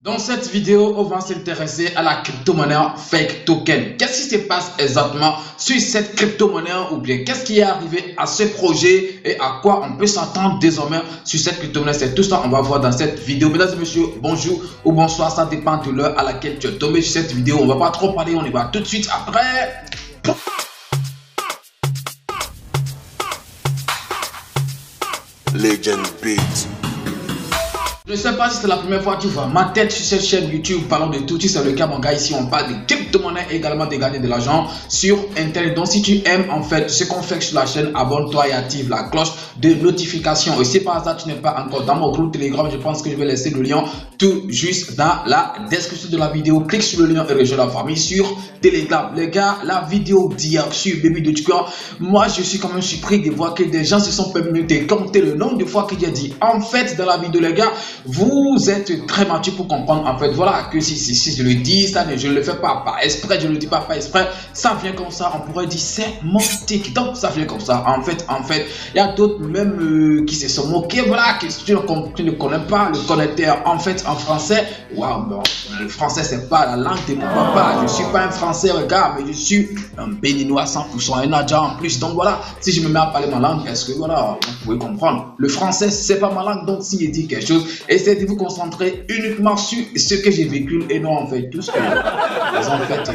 Dans cette vidéo, on va s'intéresser à la crypto-monnaie Fake Token. Qu'est-ce qui se passe exactement sur cette crypto-monnaie ou bien qu'est-ce qui est arrivé à ce projet et à quoi on peut s'attendre désormais sur cette crypto-monnaie? C'est tout ça on va voir dans cette vidéo. Mesdames et messieurs, bonjour ou bonsoir, ça dépend de l'heure à laquelle tu es tombé sur cette vidéo. On va pas trop parler, on y va tout de suite après. Legend Beat. Je ne sais pas si c'est la première fois que tu vois ma tête sur cette chaîne YouTube parlant de tout. Si c'est le cas, mon gars, ici on parle de crypto-monnaie et également de gagner de l'argent sur Internet. Donc si tu aimes en fait ce qu'on fait sur la chaîne, abonne-toi et active la cloche de notification. Et si par hasard tu n'es pas encore dans mon groupe Telegram, je pense que je vais laisser le lien tout juste dans la description de la vidéo. Clique sur le lien et rejoins la famille sur Telegram. Les gars, la vidéo d'hier sur Baby Dogecoin, moi je suis quand même surpris de voir que des gens se sont permis de compter le nombre de fois que j'ai dit en fait dans la vidéo. Les gars, vous êtes très mature pour comprendre en fait, voilà, que si je le dis, ça je ne le fais pas exprès, je ne le dis pas exprès, ça vient comme ça, on pourrait dire c'est mon TikTok, ça vient comme ça. En fait, il y a d'autres même qui se sont moqués, voilà, que tu ne connais pas le connecteur en fait en français. Waouh, bon, le français c'est pas la langue de mon papa, je suis pas un français, regarde, mais je suis un béninois 100%, un adja en plus. Donc voilà, si je me mets à parler ma langue, est-ce que voilà, vous pouvez comprendre, le français c'est pas ma langue. Donc si je dis quelque chose, essayez de vous concentrer uniquement sur ce que j'ai vécu et non en fait tout ce que en fait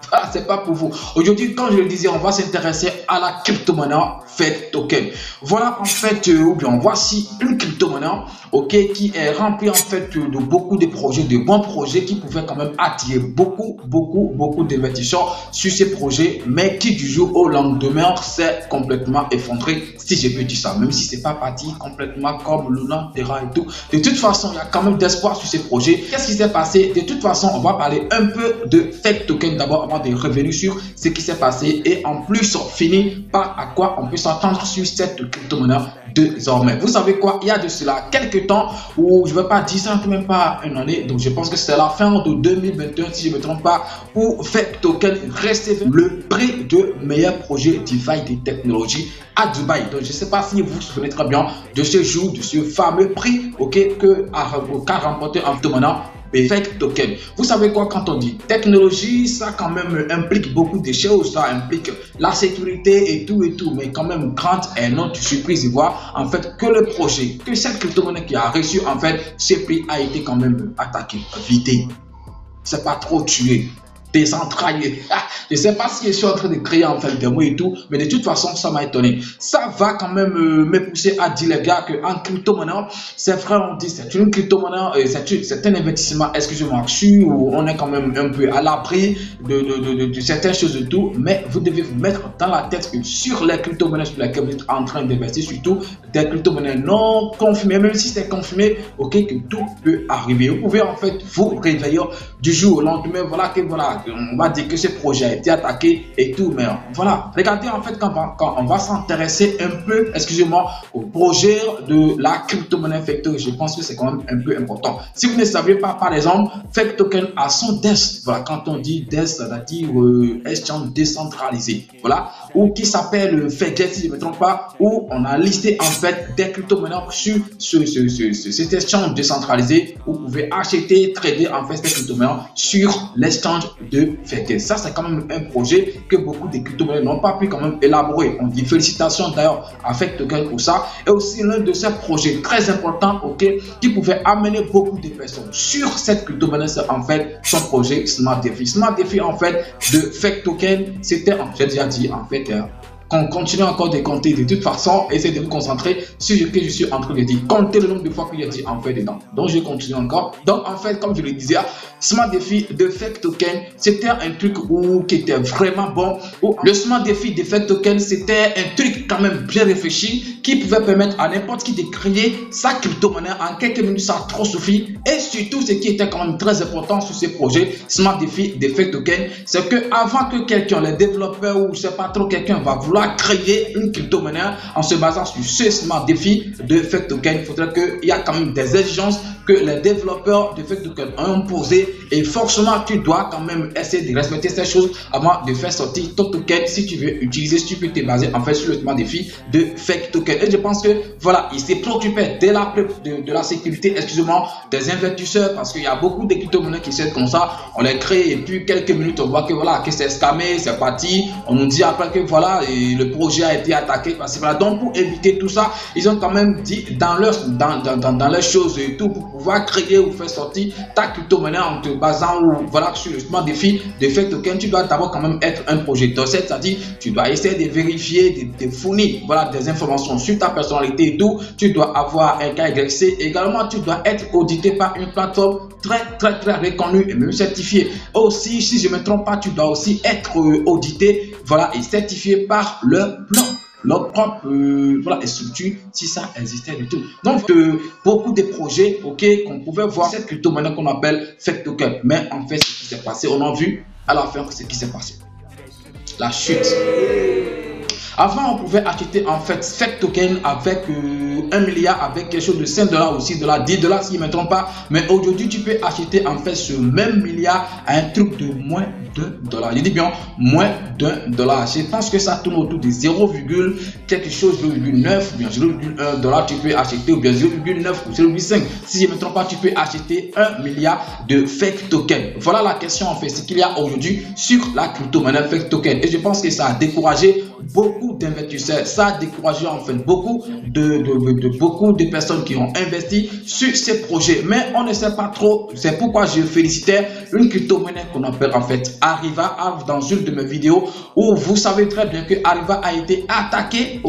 voilà, c'est pas pour vous. Aujourd'hui, comme je le disais, on va s'intéresser à la crypto-monnaie Fake Token. Voilà en fait, ou bien voici une crypto-monnaie, ok, qui est remplie en fait de beaucoup de projets, de bons projets qui pouvaient quand même attirer beaucoup d'investisseurs sur ces projets, mais qui du jour au lendemain s'est complètement effondré, si je peux dire ça, même si c'est pas parti complètement comme Luna, Terra et tout. De toute façon, il y a quand même d'espoir sur ces projets. Qu'est-ce qui s'est passé? De toute façon, on va parler un peu de Fake Token d'abord avant de revenir sur ce qui s'est passé et en plus on finit par à quoi on peut s'attendre sur cette crypto-monnaie désormais. Vous savez quoi, il y a de cela quelques temps, où je ne vais pas dire ça, même pas une année, donc je pense que c'est la fin de 2021 si je ne me trompe pas, où Fake Token recevait le prix de meilleur projet DeFi de technologie à Dubaï. Donc je ne sais pas si vous vous souvenez très bien de ce jour, de ce fameux prix, ok, qu'a remporté en crypto-monnaie Fake Token. Vous savez quoi, quand on dit technologie, ça quand même implique beaucoup de choses, ça implique la sécurité et tout, mais quand même grande est notre surprise de voir en fait que le projet, que cette crypto-monnaie qui a reçu en fait ce prix a été quand même attaqué, vidé, c'est pas trop tué, décentralisé. Je ne sais pas si je suis en train de créer en fait des mots et tout, mais de toute façon ça m'a étonné. Ça va quand même me pousser à dire les gars qu'en crypto-monnaie, c'est vrai, on dit c'est une crypto-monnaie, c'est un investissement, excusez-moi, où on est quand même un peu à l'abri de certaines choses et tout, mais vous devez vous mettre dans la tête que sur les crypto-monnaies sur lesquelles vous êtes en train d'investir, surtout des crypto-monnaies non confirmées, même si c'est confirmé, ok, que tout peut arriver. Vous pouvez en fait vous réveiller du jour au lendemain, voilà que voilà, on va dire que ce projet a été attaqué et tout, mais voilà, regardez en fait quand on va s'intéresser un peu, excusez-moi, au projet de la crypto-monnaie Fake Token, je pense que c'est quand même un peu important. Si vous ne savez pas, par exemple, Fake Token a son DEX, voilà, quand on dit DEX, c'est-à-dire exchange décentralisé, voilà, ou qui s'appelle Fake, si je ne me trompe pas, où on a listé en fait des crypto-monnaies sur cet exchange décentralisé où vous pouvez acheter, trader en fait ces crypto-monnaies sur l'exchange de Fake. Ça c'est quand même un projet que beaucoup de crypto-monnaies n'ont pas pu quand même élaborer. On dit félicitations d'ailleurs à Fake Token pour ça. Et aussi l'un de ces projets très importants, ok, qui pouvait amener beaucoup de personnes sur cette crypto-monnaie, c'est en fait son projet Smart DeFi. Smart DeFi en fait de Fake Token, c'était, j'ai déjà dit en fait, qu'on continue encore de compter. De toute façon, essayez de vous concentrer sur ce que je suis en train de dire. Comptez le nombre de fois que j'ai dit en fait dedans. Donc je continue encore. Donc en fait, comme je le disais, Smart DeFi de Fake Token, c'était un truc qui était vraiment bon. Le Smart DeFi de Fake Token, c'était un truc quand même bien réfléchi qui pouvait permettre à n'importe qui de créer sa crypto-monnaie en quelques minutes, ça a trop suffi. Et surtout, ce qui était quand même très important sur ces projets Smart DeFi de Fake Token, c'est que avant que quelqu'un, les développeurs ou je sais pas trop quelqu'un va vouloir vouloir créer une crypto-monnaie en se basant sur ce smart défi de fake token, il faudrait qu'il y a quand même des exigences que les développeurs de fake token ont posées et forcément tu dois quand même essayer de respecter ces choses avant de faire sortir ton token si tu veux utiliser, si tu peux te baser en fait sur le smart défi de fake token. Et je pense que voilà, il s'est préoccupé de la sécurité, excusez-moi, des investisseurs, parce qu'il y a beaucoup de crypto-monnaies qui sont comme ça, on les crée et puis quelques minutes on voit que voilà, que c'est scamé, c'est parti, on nous dit après que voilà, et le projet a été attaqué, parce que voilà. Donc pour éviter tout ça, ils ont quand même dit dans leurs choses et tout, pour pouvoir créer ou faire sortir ta crypto-monnaie en te basant ou voilà sur le smart défi de fake token, tu dois d'abord quand même être un projecteur, c'est-à-dire tu dois essayer de vérifier, de fournir voilà des informations sur ta personnalité et tout, tu dois avoir un KYC, également tu dois être audité par une plateforme très reconnue et même certifiée. Aussi, si je ne me trompe pas, tu dois aussi être audité voilà et certifié par leur propre voilà, structure, si ça existait du tout. Donc beaucoup de projets qu'on pouvait voir cette crypto-monnaie qu'on appelle fake token, mais en fait ce qui s'est passé, on a vu à la fin ce qui s'est passé, la chute. Avant, on pouvait acheter en fait fake token avec 1 milliard, avec quelque chose de 5 $, ou 6 $, 10 $, si je ne me trompe pas. Mais aujourd'hui, tu peux acheter en fait ce même milliard à un truc de moins $1. Je dis bien moins $1. Je pense que ça tourne autour de 0, quelque chose, 0,9 bien 0,1 $. Tu peux acheter, ou bien 0,9 ou 0,5. Si je ne me trompe pas, tu peux acheter 1 milliard de fake token. Voilà la question en fait, ce qu'il y a aujourd'hui sur la crypto-monnaie fake token. Et je pense que ça a découragé beaucoup d'investisseurs, ça a découragé en fait beaucoup de personnes qui ont investi sur ces projets, mais on ne sait pas trop. C'est pourquoi je félicitais une crypto-monnaie qu'on appelle en fait Ariva dans une de mes vidéos, où vous savez très bien que Ariva a été attaqué,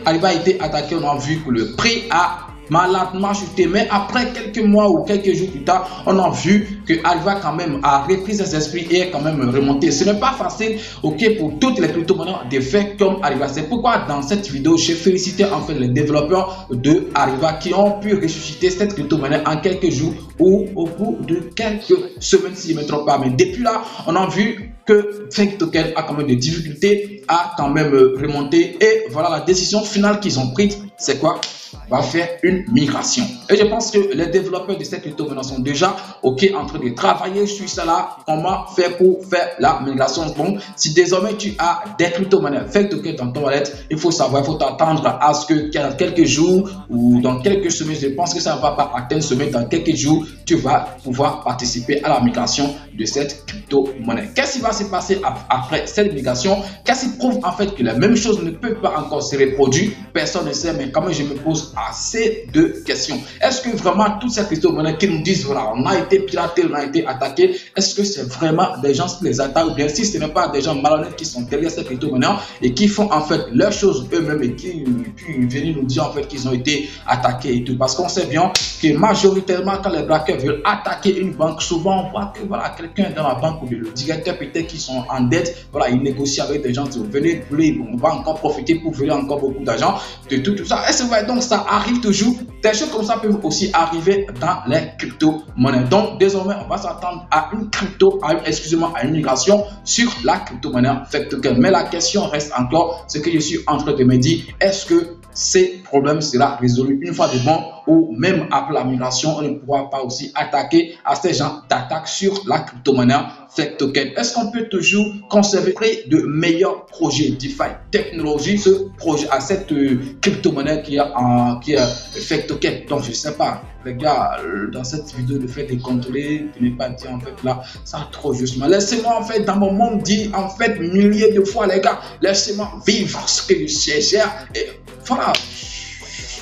Ariva a été attaqué, on a vu que le prix a maladement chuté, mais après quelques mois ou quelques jours plus tard, on a vu que Ariva quand même a repris ses esprits et est quand même remonté. Ce n'est pas facile, pour toutes les crypto-monnaies de faire comme Ariva. C'est pourquoi dans cette vidéo, j'ai félicité en fait les développeurs de Ariva qui ont pu ressusciter cette crypto-monnaie en quelques jours ou au bout de quelques semaines, si je ne me trompe pas. Mais depuis là, on a vu que fake token a quand même des difficultés à quand même remonter, et voilà la décision finale qu'ils ont prise, c'est quoi? Va faire une migration. Et je pense que les développeurs de cette crypto-monnaie sont déjà en train de travailler sur cela, comment faire pour faire la migration. Donc si désormais tu as des crypto-monnaies fake token dans ton wallet, il faut savoir, il faut t'attendre à ce que dans quelques jours ou dans quelques semaines, je pense que ça ne va pas atteindre semaine, dans quelques jours tu vas pouvoir participer à la migration de cette crypto-monnaie. Qu'est-ce qui va se passer après cette migration? Qu'est-ce qui prouve en fait que la même chose ne peut pas encore se reproduire? Personne ne sait, mais quand même je me pose assez de questions. Est-ce que vraiment toutes ces crypto-monnaies qui nous disent voilà, on a été piraté, on a été attaqué, est-ce que c'est vraiment des gens qui les attaquent, ou bien si ce n'est pas des gens malhonnêtes qui sont derrière ces crypto-monnaies et qui font en fait leurs choses eux-mêmes et qui viennent nous dire en fait qu'ils ont été attaqués et tout? Parce qu'on sait bien que majoritairement quand les braqueurs veulent attaquer une banque, souvent on voit que voilà, quelqu'un dans la banque ou le directeur peut-être qui sont en dette, voilà, ils négocient avec des gens, venez, on va encore profiter pour voler encore beaucoup d'argent, de tout ça. Et c'est vrai, donc ça arrive toujours. Des choses comme ça peuvent aussi arriver dans les crypto-monnaies. Donc désormais, on va s'attendre à une migration sur la crypto-monnaie fake token. Mais la question reste encore, ce que je suis en train de me dire, est-ce que ces problèmes sera résolu une fois de bon, ou même après la migration, on ne pourra pas aussi attaquer à ces gens d'attaque sur la crypto-monnaie fake token? Est-ce qu'on peut toujours conserver de meilleurs projets DeFi technologie, ce projet à cette crypto-monnaie qui est fake token? Donc je sais pas, les gars, dans cette vidéo, le fait de contrôler, de ne pas dire en fait là, ça trop justement. Laissez-moi en fait dans mon monde dire en fait milliers de fois, les gars, laissez-moi vivre ce que je gère, et voilà,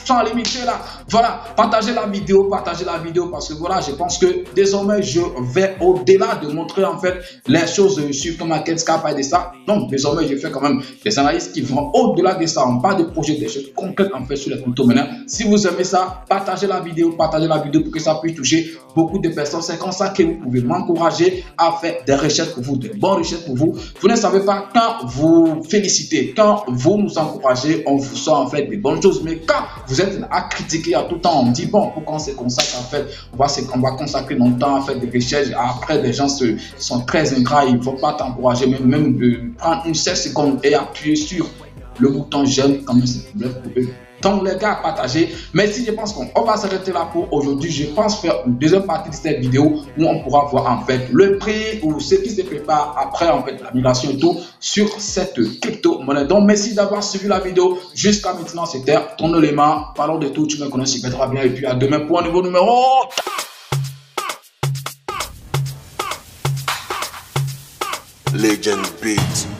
sans limiter là. Voilà, partagez la vidéo parce que voilà, je pense que désormais je vais au-delà de montrer en fait les choses sur CoinMarketCap et de ça. Donc désormais je fais quand même des analyses qui vont au-delà de ça. On parle de projets, des choses concrètes en fait sur les crypto-monnaies. Si vous aimez ça, partagez la vidéo pour que ça puisse toucher beaucoup de personnes. C'est comme ça que vous pouvez m'encourager à faire des recherches pour vous, de bonnes recherches pour vous. Vous ne savez pas, quand vous félicitez, quand vous nous encouragez, on vous sort en fait des bonnes choses. Mais quand vous êtes à critiquer à tout temps, on dit bon, pourquoi on se consacre en fait, on va consacrer notre temps à faire des recherches. Après, des gens sont très ingrats, ils ne vont pas t'encourager, même de prendre une seule seconde et appuyer sur le bouton j'aime quand même ce problème. Vous pouvez donc les gars, partagez. Merci, je pense qu'on va s'arrêter là pour aujourd'hui. Je pense faire une deuxième partie de cette vidéo où on pourra voir en fait le prix ou ce qui se prépare après en fait la migration et tout sur cette crypto-monnaie. Donc merci d'avoir suivi la vidéo jusqu'à maintenant. C'était ton élément. Parlons de tout, tu me connais super bien et puis à demain pour un nouveau numéro. Legend Beats.